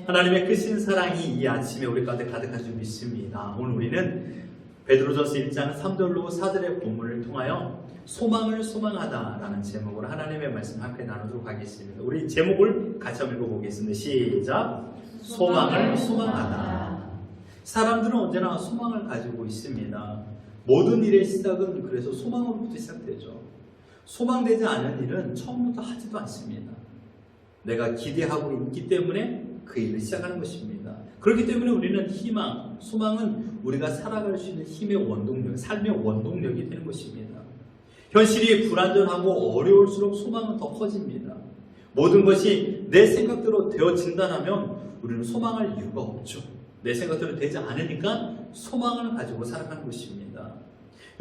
하나님의 크신 사랑이 이 아침에 우리 가운데 가득한 줄 믿습니다. 오늘 우리는 베드로전서 1장 3절로 4절의 본문을 통하여 소망을 소망하다라는 제목으로 하나님의 말씀을 함께 나누도록 하겠습니다. 우리 제목을 같이 한번 읽어보겠습니다. 시작! 소망을 소망하다. 사람들은 언제나 소망을 가지고 있습니다. 모든 일의 시작은 그래서 소망으로부터 시작되죠. 소망되지 않은 일은 처음부터 하지도 않습니다. 내가 기대하고 있기 때문에 그 일을 시작하는 것입니다. 그렇기 때문에 우리는 희망, 소망은 우리가 살아갈 수 있는 힘의 원동력, 삶의 원동력이 되는 것입니다. 현실이 불안전하고 어려울수록 소망은 더 커집니다. 모든 것이 내 생각대로 되어진다면 우리는 소망할 이유가 없죠. 내 생각대로 되지 않으니까 소망을 가지고 살아가는 것입니다.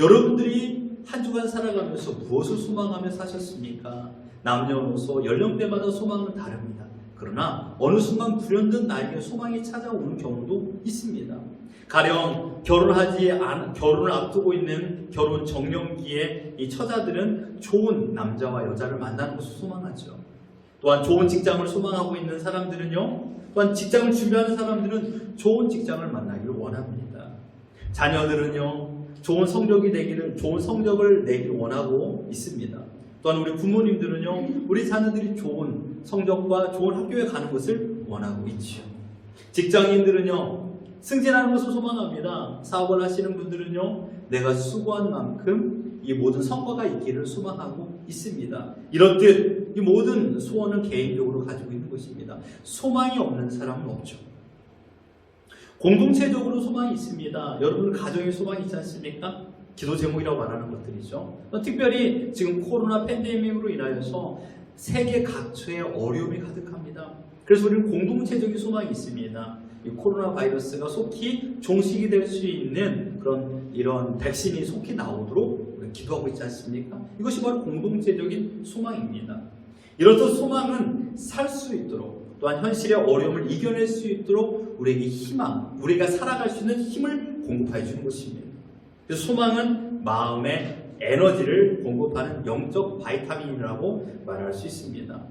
여러분들이 한 주간 살아가면서 무엇을 소망하며 사셨습니까? 남녀노소 연령대마다 소망은 다릅니다. 그러나 어느 순간 불현듯 나에게 소망이 찾아오는 경우도 있습니다. 가령 결혼을 앞두고 있는 결혼 정년기에 이 처자들은 좋은 남자와 여자를 만나는 것을 소망하죠. 또한 좋은 직장을 소망하고 있는 사람들은요, 또한 직장을 준비하는 사람들은 좋은 직장을 만나기를 원합니다. 자녀들은요, 좋은 성적을 내기를 원하고 있습니다. 또한 우리 부모님들은요, 우리 자녀들이 좋은 성적과 좋은 학교에 가는 것을 원하고 있지요. 직장인들은요, 승진하는 것을 소망합니다. 사업을 하시는 분들은요, 내가 수고한 만큼 이 모든 성과가 있기를 소망하고 있습니다. 이렇듯 이 모든 소원은 개인적으로 가지고 있는 것입니다. 소망이 없는 사람은 없죠. 공동체적으로 소망이 있습니다. 여러분 가정에 소망이 있지 않습니까? 기도 제목이라고 말하는 것들이죠. 특별히 지금 코로나 팬데믹으로 인하여서 세계 각처에 어려움이 가득합니다. 그래서 우리는 공동체적인 소망이 있습니다. 이 코로나 바이러스가 속히 종식이 될 수 있는 이런 백신이 속히 나오도록 기도하고 있지 않습니까? 이것이 바로 공동체적인 소망입니다. 이렇듯 소망은 살 수 있도록, 또한 현실의 어려움을 이겨낼 수 있도록 우리에게 희망, 우리가 살아갈 수 있는 힘을 공급해 주는 것입니다. 그래서 소망은 마음의 에너지를 공급하는 영적 바이타민이라고 말할 수 있습니다.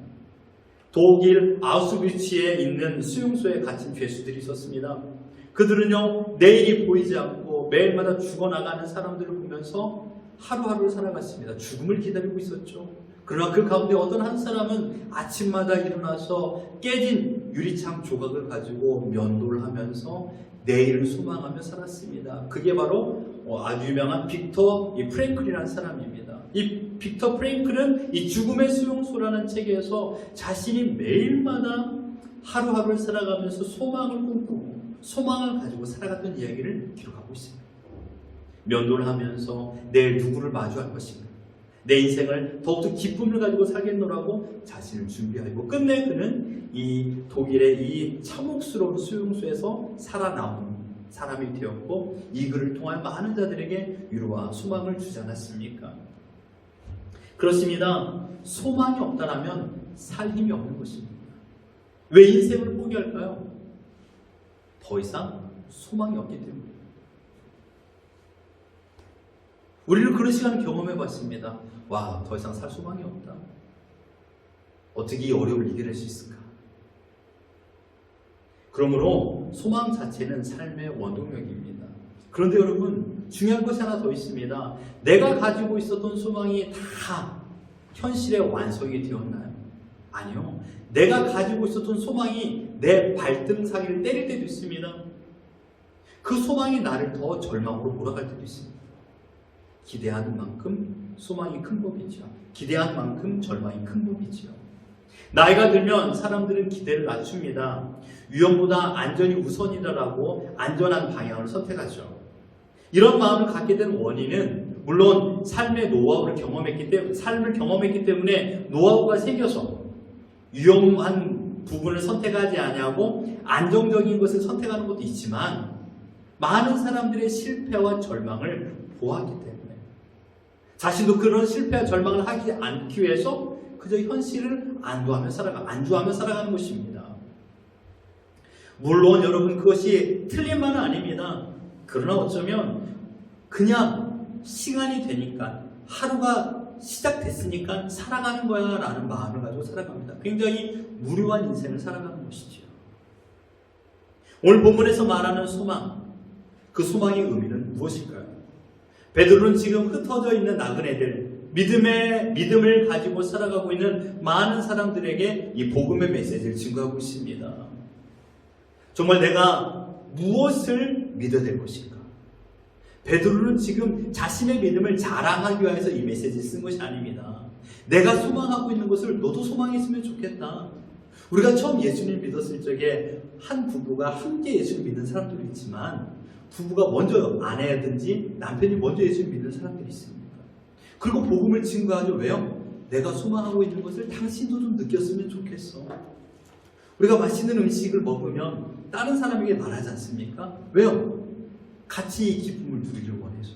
독일 아우슈비츠에 있는 수용소에 갇힌 죄수들이 있었습니다. 그들은요, 내일이 보이지 않고 매일마다 죽어나가는 사람들을 보면서 하루하루를 살아갔습니다. 죽음을 기다리고 있었죠. 그러나 그 가운데 어떤 한 사람은 아침마다 일어나서 깨진 유리창 조각을 가지고 면도를 하면서 내일을 소망하며 살았습니다. 그게 바로 아주 유명한 빅터 프랭클이라는 사람입니다. 이 빅터 프랭클은 이 죽음의 수용소라는 책에서 자신이 매일마다 하루하루를 살아가면서 소망을 꿈꾸고 소망을 가지고 살아갔던 이야기를 기록하고 있습니다. 면도를 하면서 내일 누구를 마주할 것인가, 내 인생을 더욱더 기쁨을 가지고 살겠노라고 자신을 준비하고 끝내 그는 이 독일의 이 참혹스러운 수용소에서 살아남은 사람이 되었고 이 글을 통한 많은 자들에게 위로와 소망을 주지 않았습니까? 그렇습니다. 소망이 없다면 살 힘이 없는 것입니다. 왜 인생을 포기할까요? 더 이상 소망이 없기 때문입니다. 우리는 그런 시간을 경험해 봤습니다. 와, 더 이상 살 소망이 없다. 어떻게 이 어려움을 이겨낼 수 있을까? 그러므로 소망 자체는 삶의 원동력입니다. 그런데 여러분, 중요한 것이 하나 더 있습니다. 내가 가지고 있었던 소망이 다 현실의 완성이 되었나요? 아니요. 내가 가지고 있었던 소망이 내 발등상을 때릴 때도 있습니다. 그 소망이 나를 더 절망으로 몰아갈 때도 있습니다. 기대하는 만큼 소망이 큰 법이죠. 기대한 만큼 절망이 큰 법이죠. 나이가 들면 사람들은 기대를 낮춥니다. 위험보다 안전이 우선이라고 안전한 방향을 선택하죠. 이런 마음을 갖게 된 원인은 물론 삶을 경험했기 때문에 노하우가 생겨서 위험한 부분을 선택하지 아니하고 안정적인 것을 선택하는 것도 있지만 많은 사람들의 실패와 절망을 보았기 때문에 자신도 그런 실패와 절망을 하지 않기 위해서 그저 현실을 안주하며 살아가는 것입니다. 물론 여러분 그것이 틀린 말은 아닙니다. 그러나 어쩌면 그냥 시간이 되니까 하루가 시작됐으니까 살아가는 거야 라는 마음을 가지고 살아갑니다. 굉장히 무료한 인생을 살아가는 것이죠. 오늘 본문에서 말하는 소망, 그 소망의 의미는 무엇일까요? 베드로는 지금 흩어져 있는 나그네들, 믿음을 가지고 살아가고 있는 많은 사람들에게 이 복음의 메시지를 증거하고 있습니다. 정말 내가 무엇을 믿어야 될 것인가? 베드로는 지금 자신의 믿음을 자랑하기 위해서 이 메시지를 쓴 것이 아닙니다. 내가 소망하고 있는 것을 너도 소망했으면 좋겠다. 우리가 처음 예수님 믿었을 적에 한 부부가 함께 예수님 믿는 사람들이 있지만 부부가 먼저 아내든지 남편이 먼저 예수님 믿는 사람들이 있습니다. 그리고 복음을 증거하죠. 왜요? 내가 소망하고 있는 것을 당신도 좀 느꼈으면 좋겠어. 우리가 맛있는 음식을 먹으면 다른 사람에게 말하지 않습니까? 왜요? 같이 이 기쁨을 누리길 원해서요.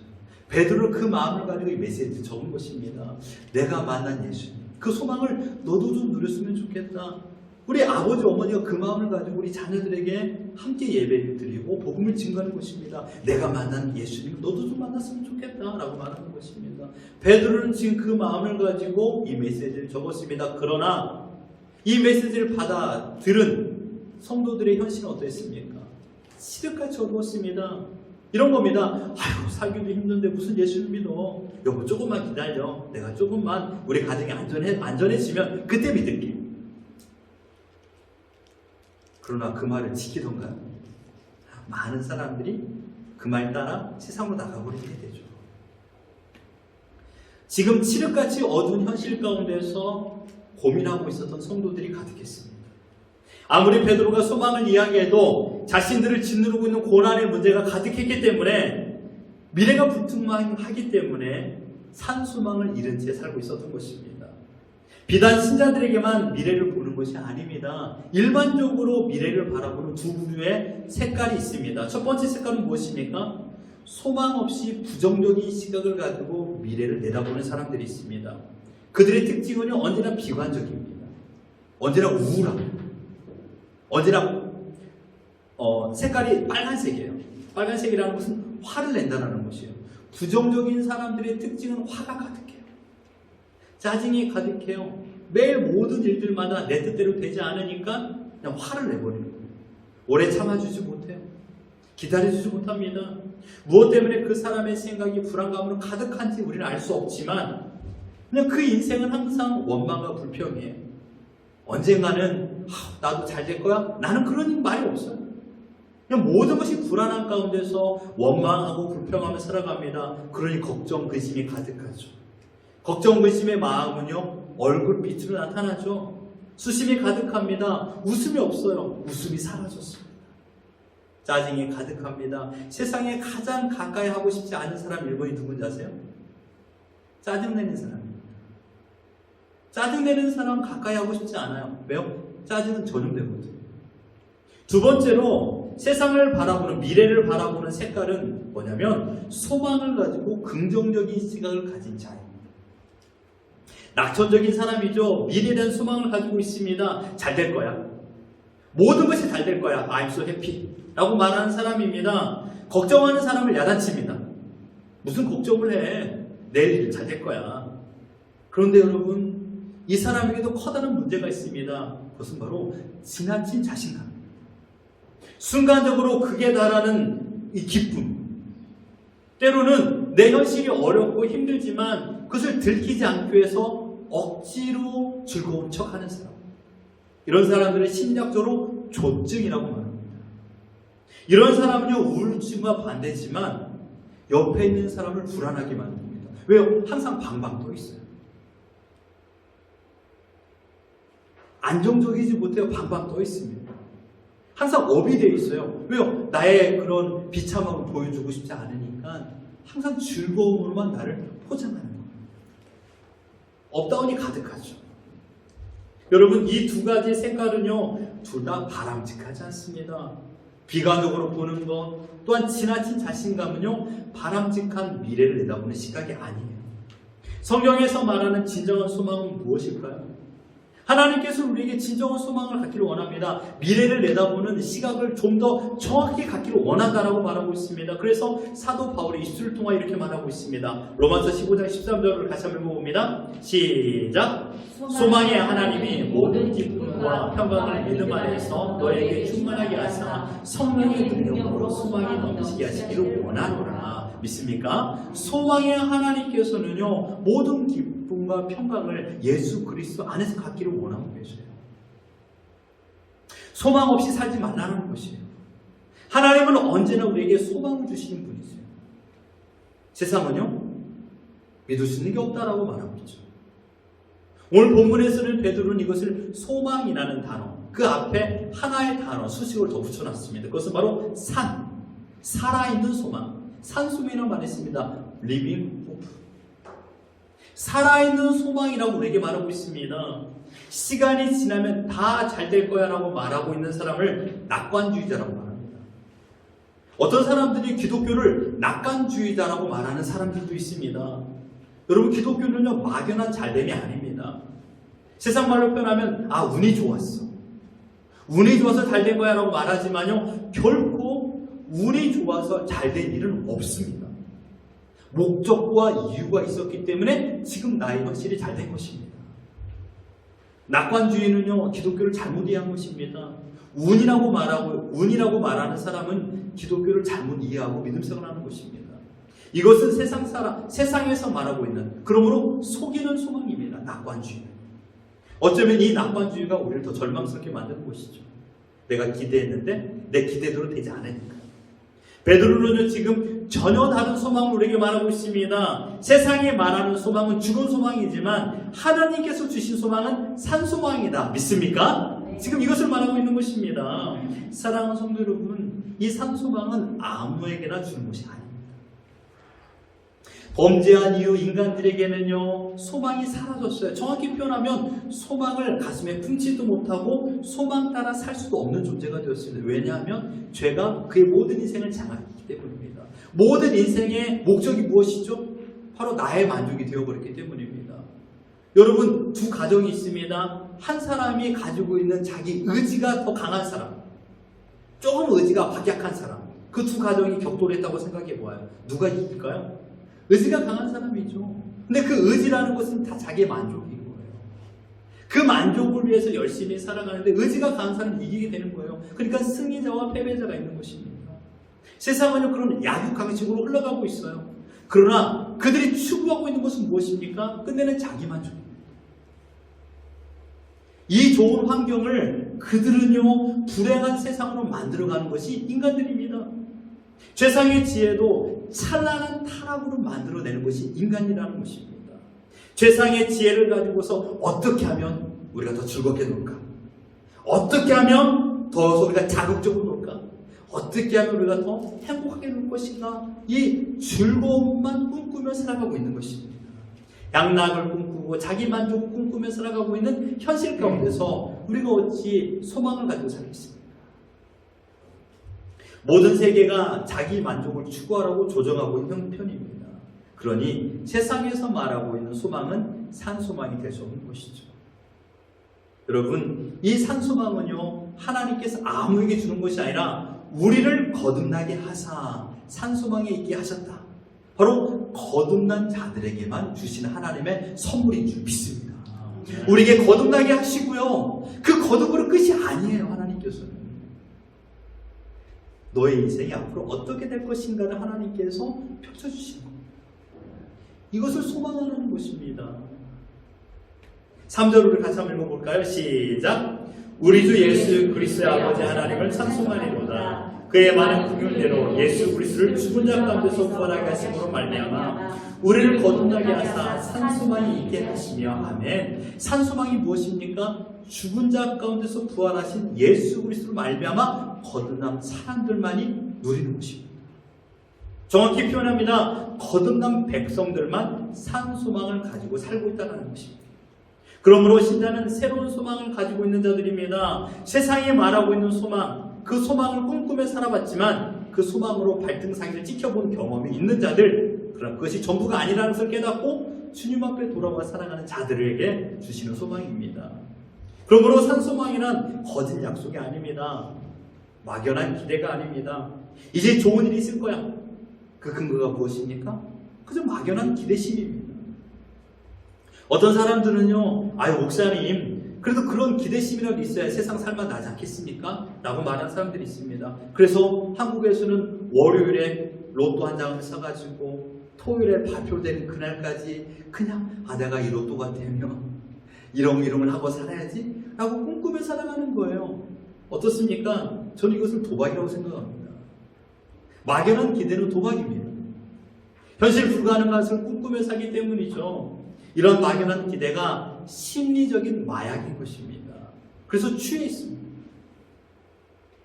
베드로는 그 마음을 가지고 이 메시지를 적은 것입니다. 내가 만난 예수님, 그 소망을 너도 좀 누렸으면 좋겠다. 우리 아버지 어머니가 그 마음을 가지고 우리 자녀들에게 함께 예배를 드리고 복음을 증거하는 것입니다. 내가 만난 예수님 너도 좀 만났으면 좋겠다 라고 말하는 것입니다. 베드로는 지금 그 마음을 가지고 이 메시지를 적었습니다. 그러나 이 메시지를 받아 들은 성도들의 현실은 어땠습니까? 시륵같이 어두웠습니다. 이런 겁니다. 아이고 살기도 힘든데 무슨 예수를 믿어. 여보 조금만 기다려. 내가 조금만 우리 가정이 안전해지면 그때 믿을게. 그러나 그 말을 지키던가요? 많은 사람들이 그 말 따라 세상으로 나가버리게 되죠. 지금 칠흑같이 어두운 현실 가운데서 고민하고 있었던 성도들이 가득했습니다. 아무리 베드로가 소망을 이야기해도 자신들을 짓누르고 있는 고난의 문제가 가득했기 때문에 미래가 불투명하기 때문에 산소망을 잃은 채 살고 있었던 것입니다. 비단 신자들에게만 미래를 보는 것이 아닙니다. 일반적으로 미래를 바라보는 두 부류의 색깔이 있습니다. 첫 번째 색깔은 무엇입니까? 소망 없이 부정적인 시각을 가지고 미래를 내다보는 사람들이 있습니다. 그들의 특징은 언제나 비관적입니다. 언제나 우울합니다. 언제나 색깔이 빨간색이에요. 빨간색이라는 것은 화를 낸다는 것이에요. 부정적인 사람들의 특징은 화가 가득해요. 짜증이 가득해요. 매일 모든 일들마다 내 뜻대로 되지 않으니까 그냥 화를 내버리는 거예요. 오래 참아주지 못해요. 기다려주지 못합니다. 무엇 때문에 그 사람의 생각이 불안감으로 가득한지 우리는 알 수 없지만 그냥 그 인생은 항상 원망과 불평이에요. 언젠가는 나도 잘 될 거야? 나는 그런 말이 없어요. 그냥 모든 것이 불안한 가운데서 원망하고 불평하며 살아갑니다. 그러니 걱정, 근심이 가득하죠. 걱정, 근심의 마음은요 얼굴빛으로 나타나죠. 수심이 가득합니다. 웃음이 없어요. 웃음이 사라졌습니다. 짜증이 가득합니다. 세상에 가장 가까이 하고 싶지 않은 사람 1번이 누군지 아세요? 짜증내는 사람입니다. 짜증내는 사람 가까이 하고 싶지 않아요. 왜요? 짜증은 전염되거든요. 두 번째로 세상을 바라보는, 미래를 바라보는 색깔은 뭐냐면 소망을 가지고 긍정적인 시각을 가진 자입니다. 낙천적인 사람이죠. 미래에 대한 소망을 가지고 있습니다. 잘 될 거야. 모든 것이 잘 될 거야. I'm so happy 라고 말하는 사람입니다. 걱정하는 사람을 야단칩니다. 무슨 걱정을 해. 내일 일 잘 될 거야. 그런데 여러분, 이 사람에게도 커다란 문제가 있습니다. 그것은 바로 지나친 자신감. 순간적으로 극에 달하는 이 기쁨. 때로는 내 현실이 어렵고 힘들지만 그것을 들키지 않기 위해서 억지로 즐거운 척하는 사람. 이런 사람들은 심리학적으로 조증이라고 말합니다. 이런 사람은요 우울증과 반대지만 옆에 있는 사람을 불안하게 만듭니다. 왜요? 항상 방방 떠 있어요. 안정적이지 못해요. 방방 떠 있습니다. 항상 업이 되어 있어요. 왜요? 나의 그런 비참함을 보여주고 싶지 않으니까 항상 즐거움으로만 나를 포장하는 거예요. 업다운이 가득하죠. 여러분, 이 두 가지 색깔은요 둘 다 바람직하지 않습니다. 비관적으로 보는 것, 또한 지나친 자신감은요 바람직한 미래를 내다보는 시각이 아니에요. 성경에서 말하는 진정한 소망은 무엇일까요? 하나님께서 우리에게 진정한 소망을 갖기를 원합니다. 미래를 내다보는 시각을 좀 더 정확히 갖기를 원한다라고 말하고 있습니다. 그래서 사도 바울이 입술을 통해 이렇게 말하고 있습니다. 로마서 15장 13절을 같이 한번 읽어봅니다. 시작! 소망의 하나님이 모든 기쁨과 평강을 믿음 안에서 너에게 충만하게 하사 성령의 능력으로 소망이 넘치게 하시기를 원하노라. 믿습니까? 소망의 하나님께서는요, 모든 기쁨과 평강을 예수 그리스도 안에서 갖기를 원하고 계세요. 소망 없이 살지 말라는 것이에요. 하나님은 언제나 우리에게 소망을 주시는 분이세요. 세상은요, 믿을 수 있는 게 없다라고 말하고 있죠. 오늘 본문에서는 베드로는 이것을 소망이라는 단어, 그 앞에 하나의 단어, 수식을 더 붙여놨습니다. 그것은 바로 살아있는 소망, 산소망이라고 말했습니다. living hope. 살아있는 소망이라고 우리에게 말하고 있습니다. 시간이 지나면 다 잘 될 거야 라고 말하고 있는 사람을 낙관주의자라고 말합니다. 어떤 사람들이 기독교를 낙관주의자라고 말하는 사람들도 있습니다. 여러분, 기독교는요, 막연한 잘됨이 아닙니다. 세상 말로 표현하면 운이 좋았어, 운이 좋아서 잘 된 거야 라고 말하지만요, 결코 운이 좋아서 잘 된 일은 없습니다. 목적과 이유가 있었기 때문에 지금 나의 확실히 잘 된 것입니다. 낙관주의는요, 기독교를 잘못 이해한 것입니다. 운이라고 말하는 사람은 기독교를 잘못 이해하고 믿음 생활을 하는 것입니다. 이것은 세상에서 말하고 있는, 그러므로 속이는 소망입니다. 낙관주의. 어쩌면 이 낙관주의가 우리를 더 절망스럽게 만드는 것이죠. 내가 기대했는데 내 기대대로 되지 않으니까. 베드로는 지금 전혀 다른 소망을 우리에게 말하고 있습니다. 세상이 말하는 소망은 죽은 소망이지만 하나님께서 주신 소망은 산 소망이다. 믿습니까? 지금 이것을 말하고 있는 것입니다. 사랑하는 성도 여러분, 이 산 소망은 아무에게나 주는 것이 아닙니다. 범죄한 이후 인간들에게는요, 소망이 사라졌어요. 정확히 표현하면 소망을 가슴에 품지도 못하고 소망 따라 살 수도 없는 존재가 되었습니다. 왜냐하면 죄가 그의 모든 인생을 장악했기 때문입니다. 모든 인생의 목적이 무엇이죠? 바로 나의 만족이 되어버렸기 때문입니다. 여러분, 두 가정이 있습니다. 한 사람이 가지고 있는 자기 의지가 더 강한 사람, 조금 의지가 박약한 사람, 그 두 가정이 격돌했다고 생각해 보아요. 누가 이길까요? 의지가 강한 사람이죠. 근데 그 의지라는 것은 다 자기의 만족인 거예요. 그 만족을 위해서 열심히 살아가는데 의지가 강한 사람은 이기게 되는 거예요. 그러니까 승리자와 패배자가 있는 것입니다. 세상은 그런 약육강식으로 흘러가고 있어요. 그러나 그들이 추구하고 있는 것은 무엇입니까? 끝내는 자기 만족입니다. 이 좋은 환경을 그들은요, 불행한 세상으로 만들어가는 것이 인간들입니다. 세상의 지혜도 찬란한 타락으로 만들어내는 것이 인간이라는 것입니다. 세상의 지혜를 가지고서 어떻게 하면 우리가 더 즐겁게 놀까? 어떻게 하면 더 우리가 자극적으로 놀까? 어떻게 하면 우리가 더 행복하게 놀 것인가? 이 즐거움만 꿈꾸며 살아가고 있는 것입니다. 양락을 꿈꾸고 자기 만족을 꿈꾸며 살아가고 있는 현실 가운데서 우리가 어찌 소망을 가지고 살겠습니까? 모든 세계가 자기 만족을 추구하라고 조정하고 있는 편입니다. 그러니 세상에서 말하고 있는 소망은 산소망이 될 수 없는 것이죠. 여러분, 이 산소망은요, 하나님께서 아무에게 주는 것이 아니라 우리를 거듭나게 하사 산소망에 있게 하셨다. 바로 거듭난 자들에게만 주시는 하나님의 선물인 줄 믿습니다. 우리에게 거듭나게 하시고요, 그 거듭으로 끝이 아니에요. 하나님께서는 너의 인생이 앞으로 어떻게 될 것인가를 하나님께서 펼쳐주시는 겁니다. 이것을 소망하는 것입니다. 3절을 같이 한번 읽어볼까요? 시작! 우리 주 예수 그리스도의 아버지 하나님을 찬송하리로다. 그의 많은 긍휼대로 예수 그리스도를 죽은 자 가운데서 부활하게 하심으로 말미암아 우리를 거듭나게 하사 산소망이 있게 하시며. 아멘. 산소망이 무엇입니까? 죽은 자 가운데서 부활하신 예수 그리스도로 말미암아 거듭난 사람들만이 누리는 것입니다. 정확히 표현합니다. 거듭난 백성들만 산소망을 가지고 살고 있다는 것입니다. 그러므로 신자는 새로운 소망을 가지고 있는 자들입니다. 세상이 말하고 있는 소망, 그 소망을 꿈꾸며 살아봤지만 그 소망으로 발등상을 지켜본 경험이 있는 자들, 그러나 그것이 전부가 아니라는 것을 깨닫고 주님 앞에 돌아와 살아가는 자들에게 주시는 소망입니다. 그러므로 산소망이란 거짓 약속이 아닙니다. 막연한 기대가 아닙니다. 이제 좋은 일이 있을 거야. 그 근거가 무엇입니까? 그저 막연한 기대심입니다. 어떤 사람들은요, 아유 목사님, 그래도 그런 기대심이라도 있어야 세상 살만 나지 않겠습니까? 라고 말하는 사람들이 있습니다. 그래서 한국에서는 월요일에 로또 한 장을 사가지고 토요일에 발표되는 그날까지 그냥 내가 이 로또가 되면 이런 하고 살아야지 라고 꿈꾸며 살아가는 거예요. 어떻습니까? 저는 이것을 도박이라고 생각합니다. 막연한 기대는 도박입니다. 현실 불가능한 것을 꿈꾸며 살기 때문이죠. 이런 막연한 기대가 심리적인 마약인 것입니다. 그래서 취해 있습니다.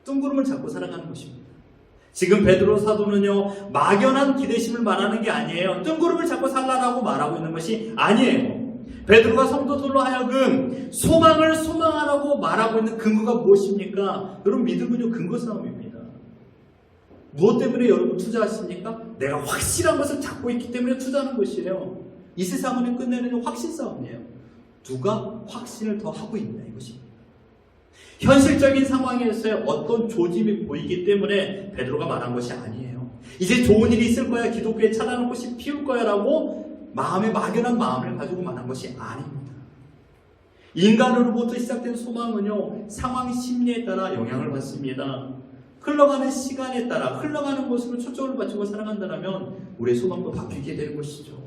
뜬구름을 잡고 살아가는 것입니다. 지금 베드로 사도는요, 막연한 기대심을 말하는 게 아니에요. 뜬구름을 잡고 살라라고 말하고 있는 것이 아니에요. 베드로가 성도들로 하여금 소망을 소망하라고 말하고 있는 근거가 무엇입니까? 여러분, 믿음은요, 근거 싸움입니다. 무엇 때문에 여러분 투자하십니까? 내가 확실한 것을 잡고 있기 때문에 투자하는 것이에요. 이 세상은 끝내는 확신 싸움이에요. 누가 확신을 더 하고 있냐, 이것입니다. 현실적인 상황에서의 어떤 조짐이 보이기 때문에 베드로가 말한 것이 아니에요. 이제 좋은 일이 있을 거야, 기독교에 찬란한 꽃이 피울 거야 라고 마음의 막연한 마음을 가지고 말한 것이 아닙니다. 인간으로부터 시작된 소망은요, 상황 심리에 따라 영향을 받습니다. 흘러가는 시간에 따라 흘러가는 곳으로 초점을 맞추고 살아간다면 우리의 소망도 바뀌게 되는 것이죠.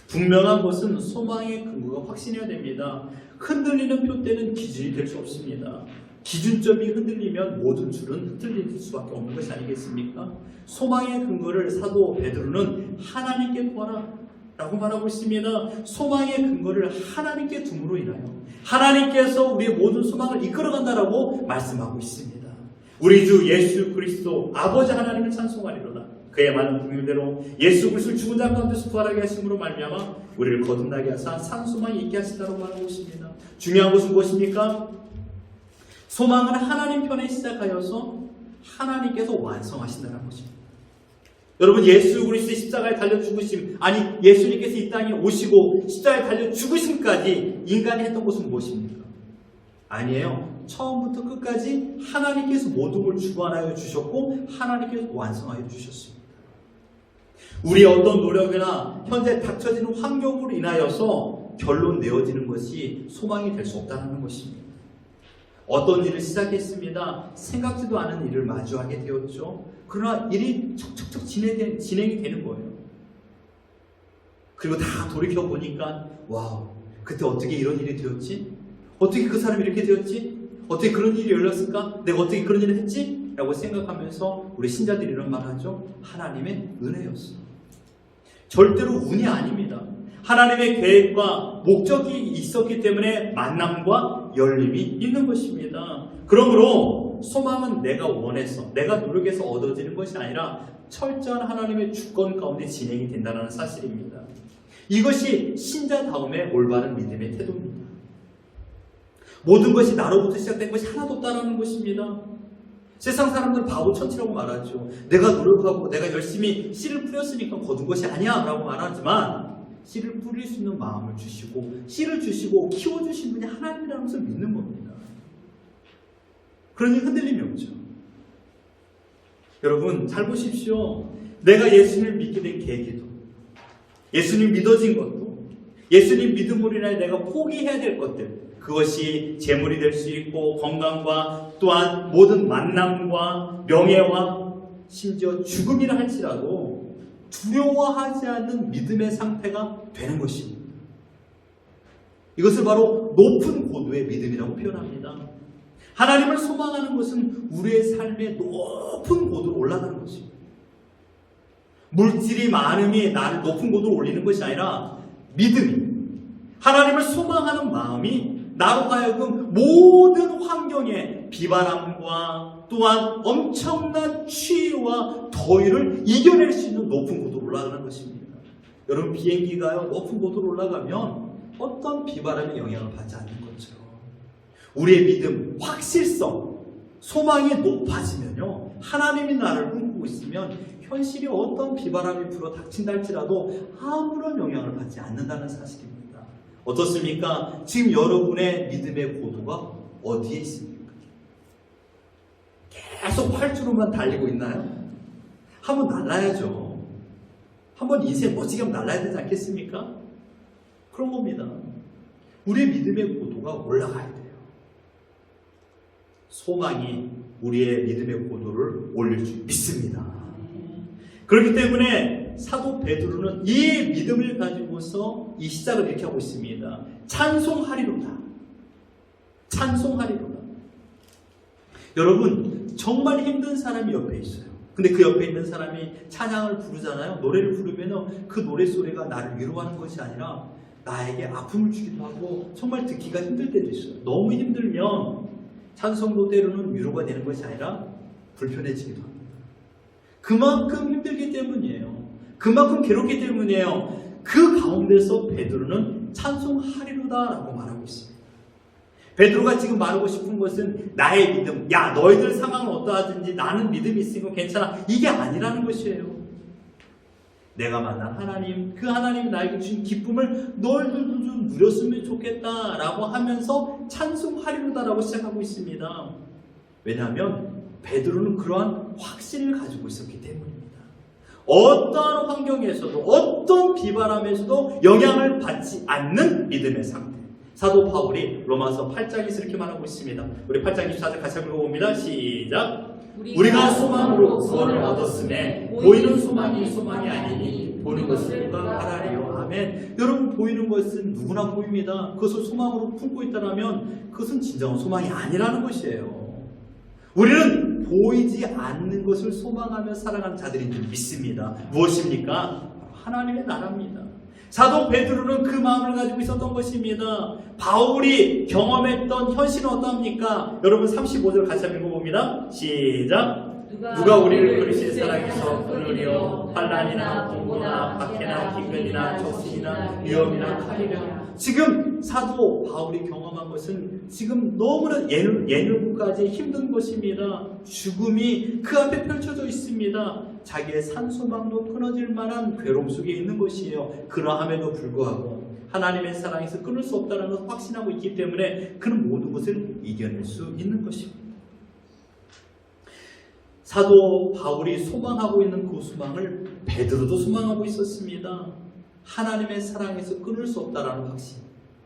분명한 것은 소망의 근거가 확신해야 됩니다. 흔들리는 표대는 기준이 될 수 없습니다. 기준점이 흔들리면 모든 줄은 흔들릴 수밖에 없는 것이 아니겠습니까? 소망의 근거를 사도 베드로는 하나님께 구하라 라고 말하고 있습니다. 소망의 근거를 하나님께 둠으로 인하여 하나님께서 우리의 모든 소망을 이끌어간다라고 말씀하고 있습니다. 우리 주 예수 그리스도 아버지 하나님을 찬송하리로다. 그의 많은 부휼대로 예수 그리스도를 죽은 자 가운데서 부활하게 하심으로 말미암아 우리를 거듭나게 하사 산 소망이 있게 하신다고 말하고 있습니다. 중요한 것은 무엇입니까? 소망은 하나님 편에 시작하여서 하나님께서 완성하신다는 것입니다. 여러분, 예수 그리스도의 십자가에 달려 죽으심, 아니 예수님께서 이 땅에 오시고 십자가에 달려 죽으심까지 인간이 했던 것은 무엇입니까? 아니에요. 처음부터 끝까지 하나님께서 모든 걸 주관하여 주셨고 하나님께서 완성하여 주셨습니다. 우리의 어떤 노력이나 현재 닥쳐지는 환경으로 인하여서 결론 내어지는 것이 소망이 될 수 없다는 것입니다. 어떤 일을 시작했습니다. 생각지도 않은 일을 마주하게 되었죠. 그러나 일이 척척척 진행이 되는 거예요. 그리고 다 돌이켜보니까 와우, 그때 어떻게 이런 일이 되었지? 어떻게 그 사람이 이렇게 되었지? 어떻게 그런 일이 열렸을까? 내가 어떻게 그런 일을 했지? 라고 생각하면서 우리 신자들이 이런 말을 하죠. 하나님의 은혜였어. 절대로 운이 아닙니다. 하나님의 계획과 목적이 있었기 때문에 만남과 열림이 있는 것입니다. 그러므로 소망은 내가 원해서, 내가 노력해서 얻어지는 것이 아니라 철저한 하나님의 주권 가운데 진행이 된다는 사실입니다. 이것이 신자다움의 올바른 믿음의 태도입니다. 모든 것이 나로부터 시작된 것이 하나도 없다는 것입니다. 세상 사람들은 바보 천치라고 말하죠. 내가 노력하고 내가 열심히 씨를 뿌렸으니까 거둔 것이 아니야 라고 말하지만 씨를 뿌릴 수 있는 마음을 주시고 씨를 주시고 키워주신 분이 하나님이라는 것을 믿는 겁니다. 그러니 흔들림이 없죠. 여러분 잘 보십시오. 내가 예수님을 믿게 된 계기도, 예수님 믿어진 것도, 예수님 믿음으로 인하여 내가 포기해야 될 것들, 그것이 재물이 될 수 있고 건강과 또한 모든 만남과 명예와 심지어 죽음이라 할지라도 두려워하지 않는 믿음의 상태가 되는 것입니다. 이것을 바로 높은 고도의 믿음이라고 표현합니다. 하나님을 소망하는 것은 우리의 삶의 높은 고도로 올라가는 것입니다. 물질이 많음이 나를 높은 고도로 올리는 것이 아니라 믿음이, 하나님을 소망하는 마음이 나로 하여금 모든 환경의 비바람과 또한 엄청난 추위와 더위를 이겨낼 수 있는 높은 고도로 올라가는 것입니다. 여러분 비행기가요 높은 고도로 올라가면 어떤 비바람의 영향을 받지 않는 것처럼 우리의 믿음, 확실성, 소망이 높아지면요 하나님이 나를 꿈꾸고 있으면 현실이 어떤 비바람이 불어 닥친다 할지라도 아무런 영향을 받지 않는다는 사실입니다. 어떻습니까? 지금 여러분의 믿음의 고도가 자유가 어디에 있습니까? 계속 활주로만 달리고 있나요? 한번 날라야죠. 한번 인생 멋지게 한번 날라야 되지 않겠습니까? 그런 겁니다. 우리의 믿음의 고도가 올라가야 돼요. 소망이 우리의 믿음의 고도를 올릴 줄 믿습니다. 그렇기 때문에 사도 베드로는 이 믿음을 가지고서 이 시작을 이렇게 하고 있습니다. 찬송하리로다. 찬송하리로다. 여러분, 정말 힘든 사람이 옆에 있어요. 근데 그 옆에 있는 사람이 찬양을 부르잖아요. 노래를 부르면 그 노래소리가 나를 위로하는 것이 아니라 나에게 아픔을 주기도 하고 정말 듣기가 힘들 때도 있어요. 너무 힘들면 찬송도 때로는 위로가 되는 것이 아니라 불편해지기도 합니다. 그만큼 힘들기 때문이에요. 그만큼 괴롭기 때문이에요. 그 가운데서 베드로는 찬송하리로다라고 말하고 있습니다. 베드로가 지금 말하고 싶은 것은 나의 믿음, 야 너희들 상황은 어떠하든지 나는 믿음이 있으니까 괜찮아, 이게 아니라는 것이에요. 내가 만난 하나님, 그 하나님이 나에게 주신 기쁨을 너희들도 좀 누렸으면 좋겠다라고 하면서 찬송하리로다라고 시작하고 있습니다. 왜냐하면 베드로는 그러한 확신을 가지고 있었기 때문입니다. 어떠한 환경에서도 어떤 비바람에서도 영향을 받지 않는 믿음의 상태. 사도 바울이 로마서 8장에서 이렇게 말하고 있습니다. 우리 8장 24절 같이 읽어봅니다. 시작. 우리가 소망으로 구원을 얻었음에 보이는 소망이 소망이 아니니 보는 것을 누가 알아리요. 아멘. 여러분, 보이는 것은 누구나 보입니다. 그것을 소망으로 품고 있다면 그것은 진정한 소망이 아니라는 것이에요. 우리는 보이지 않는 것을 소망하며 살아가는 자들인 줄 믿습니다. 무엇입니까? 하나님의 나라입니다. 사도 베드로는 그 마음을 가지고 있었던 것입니다. 바울이 경험했던 현실은 어떠합니까? 여러분 35절 같이 한번 읽어봅니다. 시작. 누가 우리를 그리스도의 사랑에서 끊으려 환난이나 공고나 박해나 기근이나 적신이나 위험이나 칼이나. 지금 사도 바울이 경험한 것은 지금 너무나 예능까지 힘든 것입니다. 죽음이 그 앞에 펼쳐져 있습니다. 자기의 산소망도 끊어질 만한 괴로움 속에 있는 것이에요. 그러함에도 불구하고 하나님의 사랑에서 끊을 수 없다는 것을 확신하고 있기 때문에 그는 모든 것을 이겨낼 수 있는 것입니다. 사도 바울이 소망하고 있는 그 소망을 베드로도 소망하고 있었습니다. 하나님의 사랑에서 끊을 수 없다는 확신.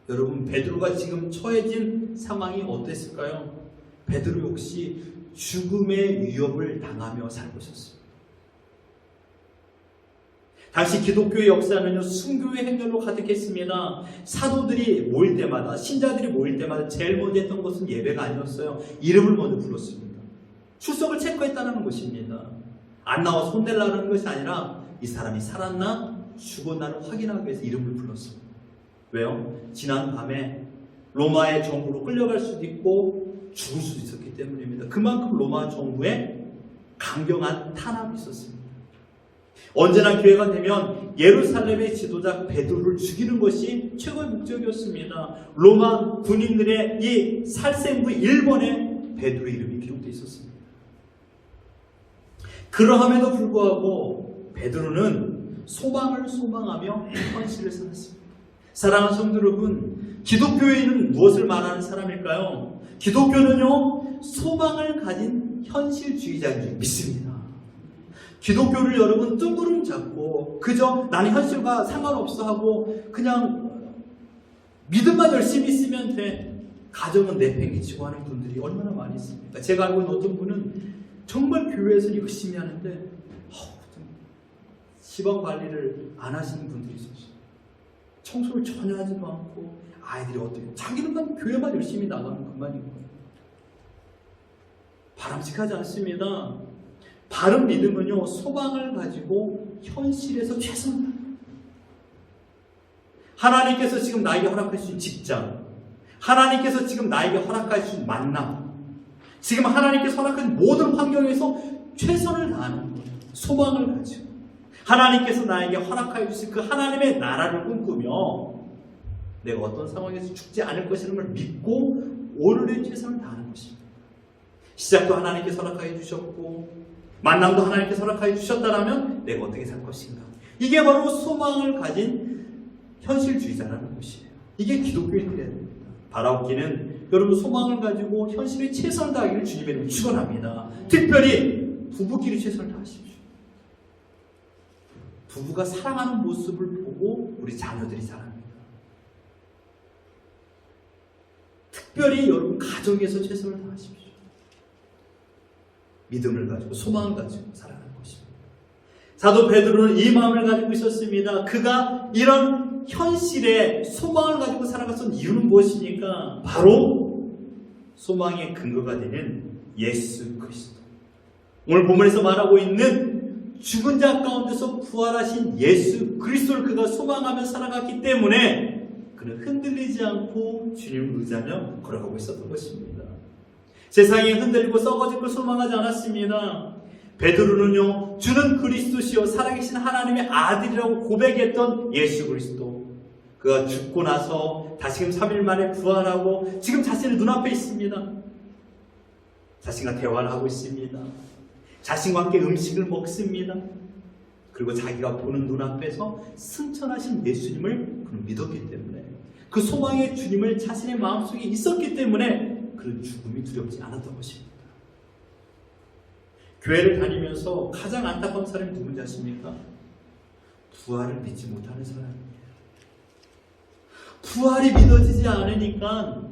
여러분, 베드로가 지금 처해진 상황이 어땠을까요? 베드로 역시 죽음의 위협을 당하며 살고 있었습니다. 당시 기독교의 역사는요, 순교의 행렬로 가득했습니다. 사도들이 모일 때마다, 신자들이 모일 때마다 제일 먼저 했던 것은 예배가 아니었어요. 이름을 먼저 불렀습니다. 출석을 체크했다는 것입니다. 안 나와서 혼내려는 것이 아니라 이 사람이 살았나 죽었나를 확인하기 위해서 이름을 불렀습니다. 왜요? 지난 밤에 로마의 정부로 끌려갈 수도 있고 죽을 수도 있었기 때문입니다. 그만큼 로마 정부에 강경한 탄압이 있었습니다. 언제나 기회가 되면 예루살렘의 지도자 베드로를 죽이는 것이 최고의 목적이었습니다. 로마 군인들의 이 살생부 1번에 베드로의 이름이 기록되어 있었습니다. 그러함에도 불구하고 베드로는 소망을 소망하며 현실을 살았습니다. 사랑하는 성도 여러분, 기독교인은 무엇을 말하는 사람일까요? 기독교는요, 소망을 가진 현실주의자인 줄 믿습니다. 기독교를 여러분 뜬구름 잡고 그저 나는 현실과 상관없어 하고 그냥 믿음만 열심히 있으면 돼, 가정은 내팽개치고 하는 분들이 얼마나 많이 있습니까? 제가 알고 있는 어떤 분은 정말 교회에서 열심히 하는데 집안 관리를 안 하시는 분들이 있었어요. 청소를 전혀 하지도 않고 아이들이 어떻게, 자기는 교회만 열심히 나가면 그만인 거예요. 바람직하지 않습니다. 바른 믿음은요, 소망을 가지고 현실에서 최선을 다합니다. 하나님께서 지금 나에게 허락하신 직장, 하나님께서 지금 나에게 허락하신 만남, 지금 하나님께서 허락하신 모든 환경에서 최선을 다하는 거예요. 소망을 가지고 하나님께서 나에게 허락하여 주신 그 하나님의 나라를 꿈꾸며 내가 어떤 상황에서 죽지 않을 것이라는 걸 믿고 오늘의 최선을 다하는 것입니다. 시작도 하나님께서 허락하여 주셨고 만남도 하나님께서 허락하여 주셨다라면 내가 어떻게 살 것인가. 이게 바로 소망을 가진 현실주의자라는 것이에요. 이게 기독교인들이야 됩니다. 바라옵기는 여러분 소망을 가지고 현실에 최선을 다하기를 주님의 이름으로 축원합니다. 특별히 부부끼리 최선을 다하십시오. 부부가 사랑하는 모습을 보고 우리 자녀들이 자랍니다. 특별히 여러분 가정에서 최선을 다하십시오. 믿음을 가지고 소망을 가지고 살아가는 것입니다. 사도 베드로는 이 마음을 가지고 있었습니다. 그가 이런 현실에 소망을 가지고 살아갔던 이유는 무엇입니까? 바로 소망의 근거가 되는 예수 그리스도. 오늘 본문에서 말하고 있는 죽은 자 가운데서 부활하신 예수 그리스도를 그가 소망하며 살아갔기 때문에 그는 흔들리지 않고 주님을 의지하며 걸어가고 있었던 것입니다. 세상에 흔들리고 썩어질 걸 소망하지 않았습니다. 베드로는요, 주는 그리스도시요 살아계신 하나님의 아들이라고 고백했던 예수 그리스도. 그가 죽고 나서 다시금 3일 만에 부활하고 지금 자신의 눈앞에 있습니다. 자신과 대화를 하고 있습니다. 자신과 함께 음식을 먹습니다. 그리고 자기가 보는 눈앞에서 승천하신 예수님을 그는 믿었기 때문에, 그 소망의 주님을 자신의 마음속에 있었기 때문에 그는 죽음이 두렵지 않았던 것입니다. 교회를 다니면서 가장 안타까운 사람이 누군지 아십니까? 부활을 믿지 못하는 사람입니다. 부활이 믿어지지 않으니까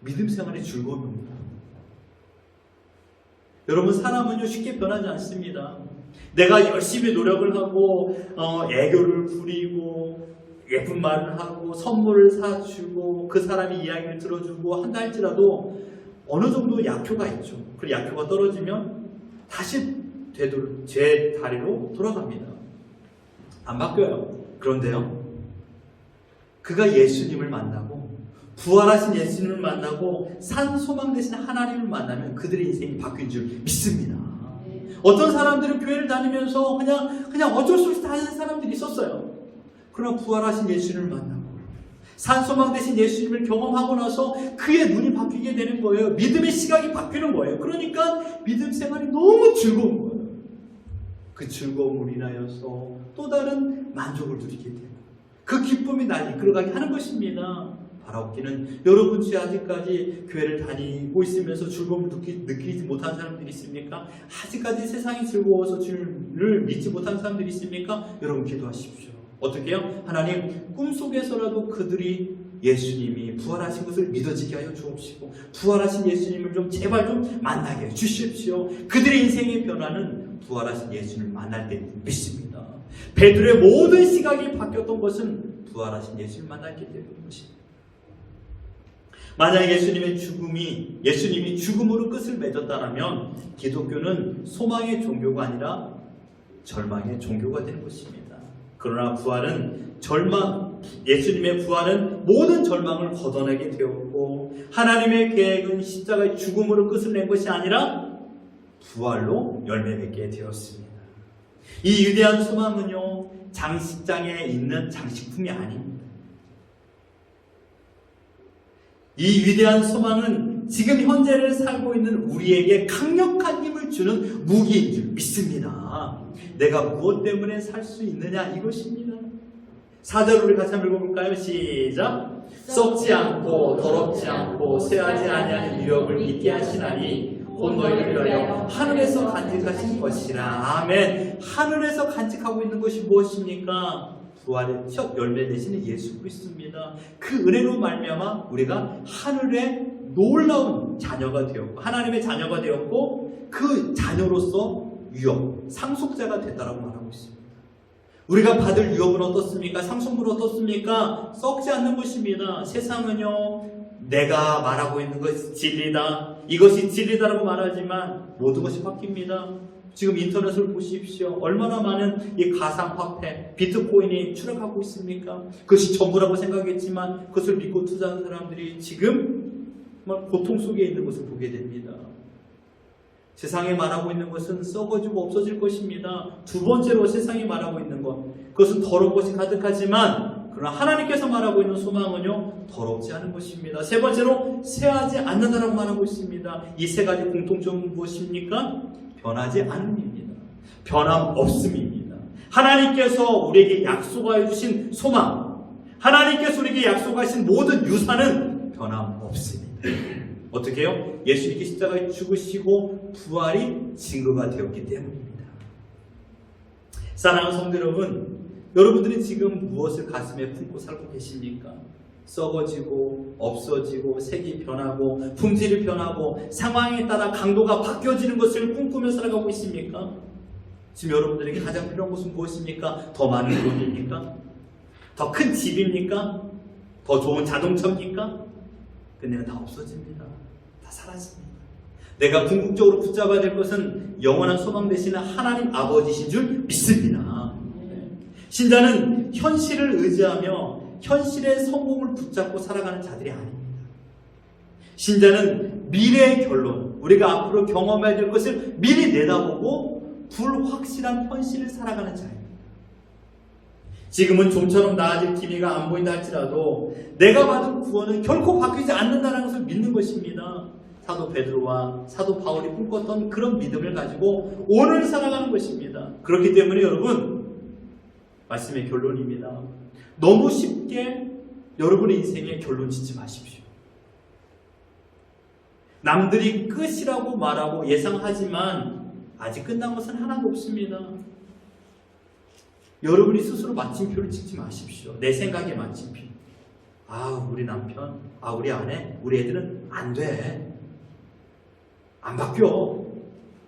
믿음 생활이 즐거움이 옵니다. 여러분, 사람은요 쉽게 변하지 않습니다. 내가 열심히 노력을 하고 애교를 부리고 예쁜 말을 하고 선물을 사주고 그 사람이 이야기를 들어주고 한다 할지라도 어느 정도 약효가 있죠. 그 약효가 떨어지면 다시 제 다리로 돌아갑니다. 안 바뀌어요. 그런데요, 그가 예수님을 만나고 부활하신 예수님을 만나고 산 소망 대신 하나님을 만나면 그들의 인생이 바뀐 줄 믿습니다. 어떤 사람들은 교회를 다니면서 그냥 어쩔 수 없이 다니는 사람들이 있었어요. 그러나 부활하신 예수님을 만나고 산소망 대신 예수님을 경험하고 나서 그의 눈이 바뀌게 되는 거예요. 믿음의 시각이 바뀌는 거예요. 그러니까 믿음 생활이 너무 즐거운 거예요. 그 즐거움을 인하여서 또 다른 만족을 누리게 돼요. 그 기쁨이 날 이끌어가게 하는 것입니다. 바라옵기는, 여러분 중에 아직까지 교회를 다니고 있으면서 즐거움을 느끼지 못한 사람들이 있습니까? 아직까지 세상이 즐거워서 주님을 믿지 못한 사람들이 있습니까? 여러분 기도하십시오. 어떻게 해요? 하나님, 꿈속에서라도 그들이 예수님이 부활하신 것을 믿어지게 하여 주옵시고 부활하신 예수님을 좀 제발 좀 만나게 해 주십시오. 그들의 인생의 변화는 부활하신 예수님을 만날 때 믿습니다. 베드로의 모든 시각이 바뀌었던 것은 부활하신 예수님을 만났기 때문인 것입니다. 만약 예수님이 죽음으로 끝을 맺었다면 기독교는 소망의 종교가 아니라 절망의 종교가 되는 것입니다. 그러나 예수님의 부활은 모든 절망을 걷어내게 되었고, 하나님의 계획은 십자가의 죽음으로 끝을 낸 것이 아니라 부활로 열매 맺게 되었습니다. 이 위대한 소망은요, 장식장에 있는 장식품이 아닙니다. 이 위대한 소망은 지금 현재를 살고 있는 우리에게 강력한 힘을 주는 무기인 줄 믿습니다. 내가 무엇 때문에 살 수 있느냐, 이것입니다. 4절 우리 같이 한번 읽어볼까요? 시작. 썩지 않고 더럽지 않고 쇠하지 아니하는 유업을 있게 하시나니 곧 너희를 위하여 하늘에서 간직하신 것이라. 아멘. 하늘에서 간직하고 있는 것이 무엇입니까? 부활의 첫 열매 되시는 예수 그리스도입니다. 그 은혜로 말미암아 우리가 하늘의 놀라운 자녀가 되었고, 하나님의 자녀가 되었고, 그 자녀로서 유업, 상속자가 됐다라고 말하고 있습니다. 우리가 받을 유업은 어떻습니까? 상속물은 어떻습니까? 썩지 않는 것입니다. 세상은요, 내가 말하고 있는 것이 진리다, 이것이 진리다라고 말하지만 모든 것이 바뀝니다. 지금 인터넷을 보십시오. 얼마나 많은 이 가상화폐, 비트코인이 추락하고 있습니까? 그것이 전부라고 생각했지만 그것을 믿고 투자하는 사람들이 지금 정말 고통 속에 있는 것을 보게 됩니다. 세상에 말하고 있는 것은 썩어지고 없어질 것입니다. 두 번째로 세상이 말하고 있는 것, 그것은 더러운 것이 가득하지만 그러나 하나님께서 말하고 있는 소망은요, 더럽지 않은 것입니다. 세 번째로 쇠하지 않는다라고 말하고 있습니다. 이 세 가지 공통점은 무엇입니까? 변하지 않음입니다. 변함 없음입니다. 하나님께서 우리에게 약속하여 주신 소망, 하나님께서 우리에게 약속하신 모든 유산은 하나님은 변함없습니다. 어떻게 해요? 예수님께 십자가에 죽으시고 부활이 증거가 되었기 때문입니다. 사랑하는 성도 여러분, 여러분들이 지금 무엇을 가슴에 품고 살고 계십니까? 썩어지고 없어지고 색이 변하고 품질이 변하고 상황에 따라 강도가 바뀌어지는 것을 꿈꾸며 살아가고 있습니까? 지금 여러분들에게 가장 필요한 것은 무엇입니까? 더 많은 돈입니까? 더 큰 집입니까? 더 좋은 자동차입니까? 근데는 다 없어집니다. 다 사라집니다. 내가 궁극적으로 붙잡아야 될 것은 영원한 소망 되시는 하나님 아버지신 줄 믿습니다. 신자는 현실을 의지하며 현실의 성공을 붙잡고 살아가는 자들이 아닙니다. 신자는 미래의 결론, 우리가 앞으로 경험해야 될 것을 미리 내다보고 불확실한 현실을 살아가는 자입니다. 지금은 좀처럼 나아질 기미가 안 보인다 할지라도 내가 받은 구원은 결코 바뀌지 않는다는 것을 믿는 것입니다. 사도 베드로와 사도 바울이 꿈꿨던 그런 믿음을 가지고 오늘 살아가는 것입니다. 그렇기 때문에 여러분, 말씀의 결론입니다. 너무 쉽게 여러분의 인생에 결론 짓지 마십시오. 남들이 끝이라고 말하고 예상하지만 아직 끝난 것은 하나도 없습니다. 여러분이 스스로 마침표를 찍지 마십시오. 내 생각에 마침표. 우리 남편, 우리 아내, 우리 애들은 안 돼. 안 바뀌어.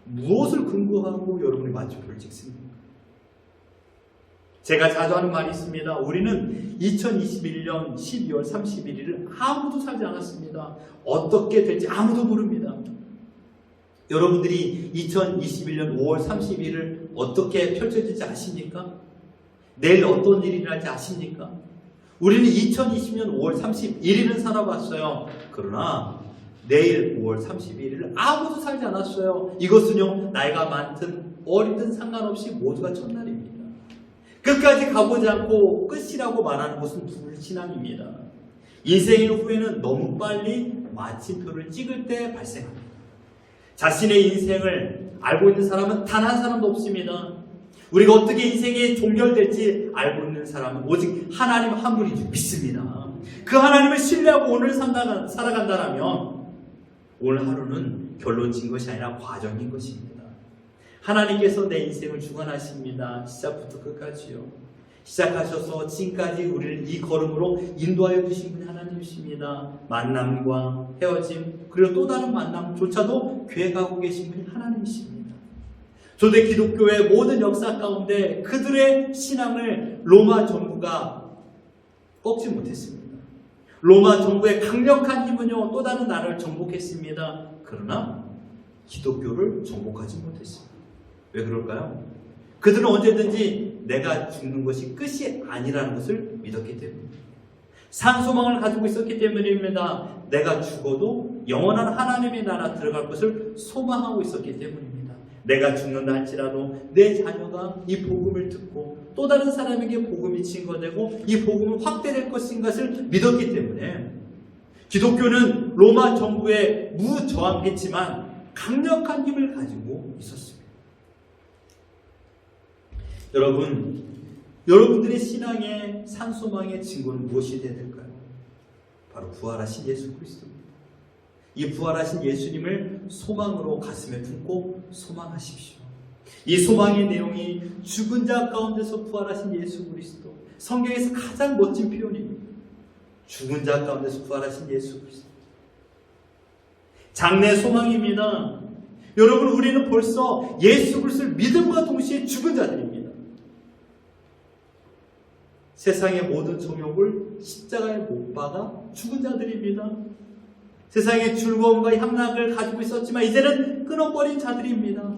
무엇을 근거하고 여러분이 마침표를 찍습니까? 제가 자주 하는 말이 있습니다. 우리는 2021년 12월 31일을 아무도 살지 않았습니다. 어떻게 될지 아무도 모릅니다. 여러분들이 2021년 5월 30일을 어떻게 펼쳐질지 아십니까? 내일 어떤 일이 일어날지 아십니까? 우리는 2020년 5월 31일은 살아봤어요. 그러나 내일 5월 31일을 아무도 살지 않았어요. 이것은요, 나이가 많든 어리든 상관없이 모두가 첫날입니다. 끝까지 가보지 않고 끝이라고 말하는 것은 불신앙입니다. 인생의 후회는 너무 빨리 마침표를 찍을 때 발생합니다. 자신의 인생을 알고 있는 사람은 단 한 사람도 없습니다. 우리가 어떻게 인생이 종결될지 알고 있는 사람은 오직 하나님 한 분인 줄 믿습니다. 그 하나님을 신뢰하고 오늘 살아간다면 오늘 하루는 결론 진 것이 아니라 과정인 것입니다. 하나님께서 내 인생을 주관하십니다. 시작부터 끝까지요. 시작하셔서 지금까지 우리를 이 걸음으로 인도하여 주신 분이 하나님이십니다. 만남과 헤어짐, 그리고 또 다른 만남조차도 계획하고 계신 분이 하나님이십니다. 초대 기독교의 모든 역사 가운데 그들의 신앙을 로마 정부가 꺾지 못했습니다. 로마 정부의 강력한 힘은요, 또 다른 나라를 정복했습니다. 그러나 기독교를 정복하지 못했습니다. 왜 그럴까요? 그들은 언제든지 내가 죽는 것이 끝이 아니라는 것을 믿었기 때문입니다. 산소망을 가지고 있었기 때문입니다. 내가 죽어도 영원한 하나님의 나라 들어갈 것을 소망하고 있었기 때문입니다. 내가 죽는다 할지라도 내 자녀가 이 복음을 듣고 또 다른 사람에게 복음이 증거되고 이 복음은 확대될 것인 것을 믿었기 때문에 기독교는 로마 정부에 무저항했지만 강력한 힘을 가지고 있었습니다. 여러분들의 신앙의 산소망의 증거는 무엇이 되어야 될까요? 바로 부활하신 예수 그리스도입니다. 이 부활하신 예수님을 소망으로 가슴에 품고 소망하십시오. 이 소망의 내용이 죽은 자 가운데서 부활하신 예수 그리스도, 성경에서 가장 멋진 표현입니다. 죽은 자 가운데서 부활하신 예수 그리스도, 장래 소망입니다. 여러분, 우리는 벌써 예수 그리스도를 믿음과 동시에 죽은 자들입니다. 세상의 모든 정욕을 십자가에 못 박아 죽은 자들입니다. 세상의 즐거움과 향락을 가지고 있었지만 이제는 끊어버린 자들입니다.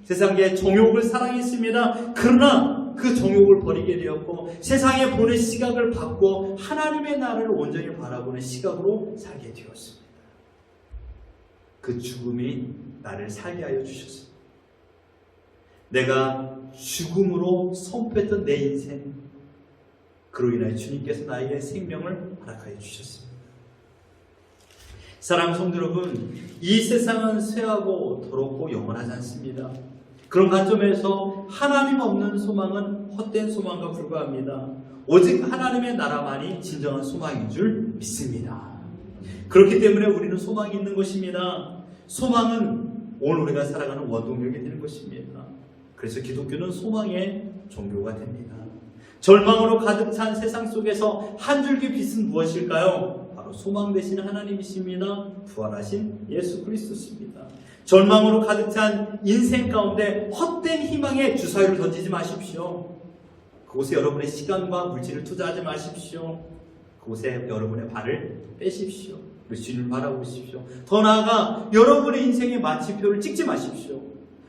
세상의 정욕을 사랑했습니다. 그러나 그 정욕을 버리게 되었고 세상에 보는 시각을 바꿔 하나님의 나라를 온전히 바라보는 시각으로 살게 되었습니다. 그 죽음이 나를 살게 하여 주셨습니다. 내가 죽음으로 선포했던 내 인생, 그로 인하여 주님께서 나에게 생명을 허락하여 주셨습니다. 사랑하는 성도 여러분, 이 세상은 쇠하고 더럽고 영원하지 않습니다. 그런 관점에서 하나님 없는 소망은 헛된 소망과 불과합니다. 오직 하나님의 나라만이 진정한 소망인 줄 믿습니다. 그렇기 때문에 우리는 소망이 있는 것입니다. 소망은 오늘 우리가 살아가는 원동력이 되는 것입니다. 그래서 기독교는 소망의 종교가 됩니다. 절망으로 가득 찬 세상 속에서 한 줄기 빛은 무엇일까요? 바로 소망 되신 하나님이십니다. 부활하신 예수 그리스도십니다. 절망으로 가득 찬 인생 가운데 헛된 희망에 주사위를 던지지 마십시오. 그곳에 여러분의 시간과 물질을 투자하지 마십시오. 그곳에 여러분의 발을 빼십시오. 주님을 바라보십시오. 더 나아가 여러분의 인생의 마침표를 찍지 마십시오.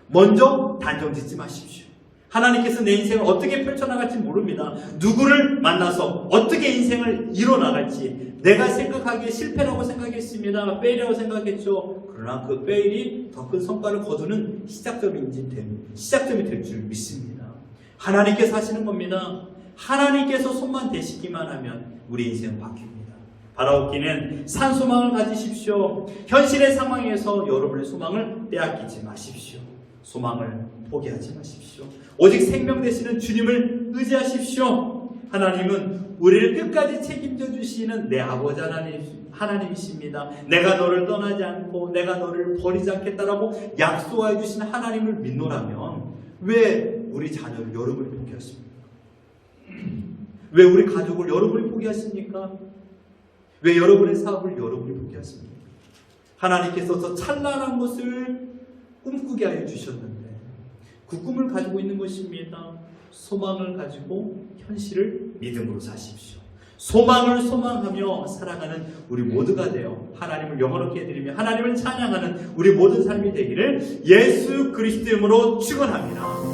먼저 단정 짓지 마십시오. 하나님께서 내 인생을 어떻게 펼쳐나갈지 모릅니다. 누구를 만나서 어떻게 인생을 이뤄나갈지 내가 생각하기에 실패라고 생각했습니다. 페일이라고 생각했죠. 그러나 그 페일이 더 큰 성과를 거두는 시작점이 될 줄 믿습니다. 하나님께서 하시는 겁니다. 하나님께서 손만 대시기만 하면 우리 인생은 바뀝니다. 바라옵기는 산 소망을 가지십시오. 현실의 상황에서 여러분의 소망을 빼앗기지 마십시오. 소망을 포기하지 마십시오. 오직 생명 되시는 주님을 의지하십시오. 하나님은 우리를 끝까지 책임져 주시는 내 아버지 하나님이십니다. 내가 너를 떠나지 않고 내가 너를 버리지 않겠다라고 약속하여 주신 하나님을 믿노라면 왜 우리 자녀를 여러분이 포기하십니까? 왜 우리 가족을 여러분이 포기하십니까? 왜 여러분의 사업을 여러분이 포기하십니까? 하나님께서 저 찬란한 것을 꿈꾸게 하여 주셨는데 그 꿈을 가지고 있는 것입니다. 소망을 가지고 현실을 믿음으로 사십시오. 소망을 소망하며 살아가는 우리 모두가 되어 하나님을 영원하게 해드리며 하나님을 찬양하는 우리 모든 삶이 되기를 예수 그리스도 이름으로 축원합니다.